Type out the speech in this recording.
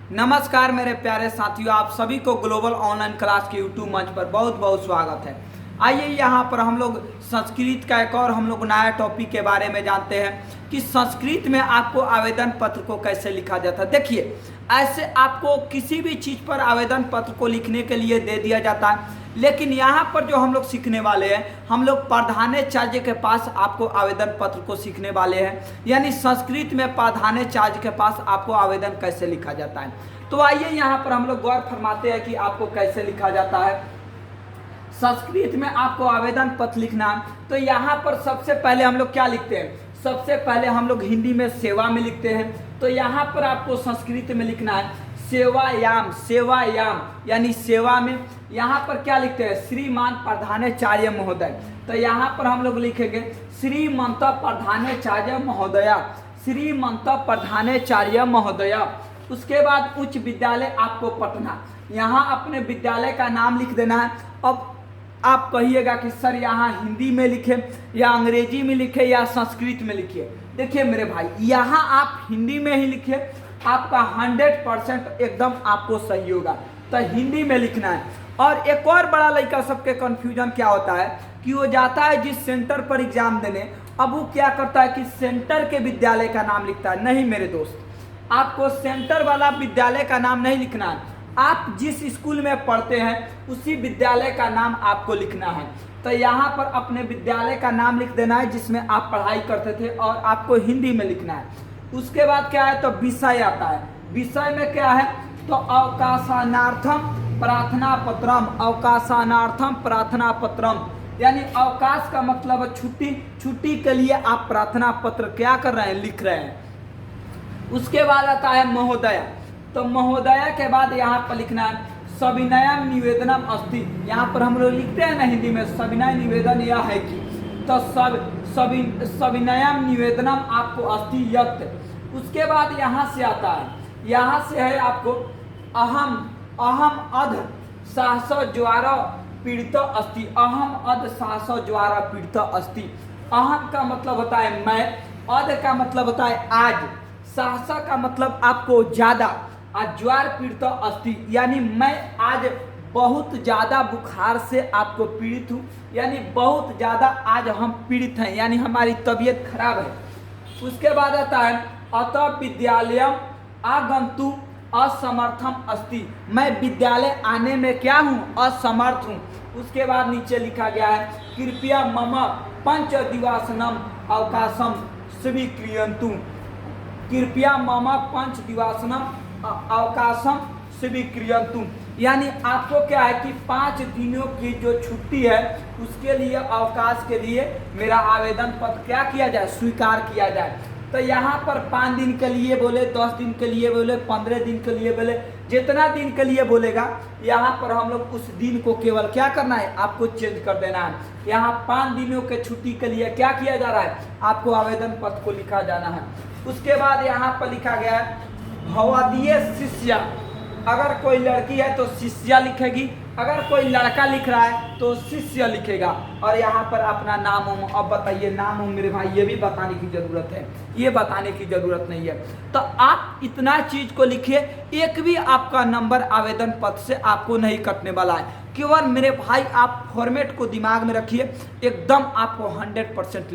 नमस्कार मेरे प्यारे साथियों, आप सभी को ग्लोबल ऑनलाइन क्लास के यूट्यूब मंच पर बहुत बहुत स्वागत है। आइए यहाँ पर हम लोग संस्कृत का एक और हम लोग नया टॉपिक के बारे में जानते हैं कि संस्कृत में आपको आवेदन पत्र को कैसे लिखा जाता है। देखिए, ऐसे आपको किसी भी चीज़ पर आवेदन पत्र को लिखने के लिए दे दिया जाता है, लेकिन यहाँ पर जो हम लोग सीखने वाले हैं, हम लोग प्राधान्याचार्य के पास आपको आवेदन पत्र को सीखने वाले हैं। यानी संस्कृत में प्राधान्याचार्य के पास आपको आवेदन कैसे लिखा जाता है। तो आइए यहाँ पर हम लोग गौर फरमाते हैं कि आपको कैसे लिखा जाता है। संस्कृत में आपको आवेदन पत्र लिखना, तो यहाँ पर सबसे पहले हम लोग क्या लिखते हैं, सबसे पहले हम लोग हिंदी में सेवा में लिखते हैं। तो यहाँ पर आपको संस्कृत में लिखना है सेवायाम, सेवायाम यानी सेवा में। यहाँ पर क्या लिखते हैं, श्रीमान प्राधान्याचार्य महोदय। तो यहाँ पर हम लोग लिखेंगे श्रीमंत प्राधान्याचार्य महोदया, श्रीमंत प्राधान्याचार्य महोदया। उसके बाद उच्च विद्यालय आपको पटना, यहाँ अपने विद्यालय का नाम लिख देना है। अब आप कहिएगा कि सर यहाँ हिंदी में लिखे या अंग्रेजी में लिखे या संस्कृत में लिखिए। देखिए मेरे भाई, यहाँ आप हिंदी में ही लिखिए, आपका 100% एकदम आपको सही होगा। तो हिंदी में लिखना है। और एक और बड़ा लड़का सबके कन्फ्यूजन क्या होता है कि वो जाता है जिस सेंटर पर एग्जाम देने, अब वो क्या करता है कि सेंटर के विद्यालय का नाम लिखता है। नहीं मेरे दोस्त, आपको सेंटर वाला विद्यालय का नाम नहीं लिखना है, आप जिस स्कूल में पढ़ते हैं उसी विद्यालय का नाम आपको लिखना है। तो यहाँ पर अपने विद्यालय का नाम लिख देना है जिसमें आप पढ़ाई करते थे, और आपको हिंदी में लिखना है। उसके बाद क्या है, तो विषय आता है। विषय में क्या है, तो अवकाशानार्थम प्रार्थना पत्रम, अवकाशानार्थम प्रार्थना पत्रम यानी अवकाश का मतलब छुट्टी, छुट्टी के लिए आप प्रार्थना पत्र क्या कर रहे हैं, लिख रहे हैं। उसके बाद आता है महोदया। तो महोदया के बाद यहाँ पर लिखना है सविनयम निवेदनम अस्ति। यहाँ पर हम लोग लिखते हैं ना हिंदी में, सविनय निवेदन यह है कि, तो सविनयम निवेदनम आपको अस्ति यत्। उसके बाद यहाँ से आता है, यहाँ से है आपको अहम अध सहस ज्वार पीड़ित अस्ति, अहम अध सहस ज्वार पीड़ित अस्ति। अहम का मतलब होता है मैं, अध का मतलब होता है आज, सहसा का मतलब आपको ज्यादा, ज्वार पीड़ित अस्ति यानी मैं आज बहुत ज्यादा बुखार से आपको पीड़ित हूँ, यानी बहुत ज्यादा आज हम पीड़ित हैं, यानी हमारी तबीयत खराब है। उसके बाद आता है अतः विद्यालयम आगंतु असमर्थम अस्ति, मैं विद्यालय आने में क्या हूँ, असमर्थ हूँ। उसके बाद नीचे लिखा गया है कृपया मम पंच दिवासनम अवकाशम स्वीक्रियन्तु, कृपया मम पंच दिवासनम अवकाशम स्वीक्रियन्तु यानी आपको क्या है कि 5 दिनों की जो छुट्टी है उसके लिए, अवकाश के लिए मेरा आवेदन पत्र क्या किया जाए, स्वीकार किया जाए। तो यहाँ पर 5 दिन के लिए बोले, 10 दिन के लिए बोले, 15 दिन के लिए बोले, जितना दिन के लिए बोलेगा यहाँ पर हम लोग उस दिन को केवल क्या करना है, आपको चेंज कर देना है। यहाँ 5 दिनों के छुट्टी के लिए क्या किया जा रहा है, आपको आवेदन पत्र को लिखा जाना है। उसके बाद यहाँ पर लिखा गया है भवदीय शिष्या, अगर कोई लड़की है तो शिष्या लिखेगी, अगर कोई लड़का लिख रहा है तो शिष्य लिखेगा। और यहाँ पर अपना नाम हो, अब बताइए नाम हो मेरे भाई, ये भी बताने की जरूरत है, ये बताने की जरूरत नहीं है। तो आप इतना चीज को लिखिए, एक भी आपका नंबर आवेदन पत्र से आपको नहीं कटने वाला है। केवल मेरे भाई आप फॉर्मेट को दिमाग में रखिए, एकदम आपको 100%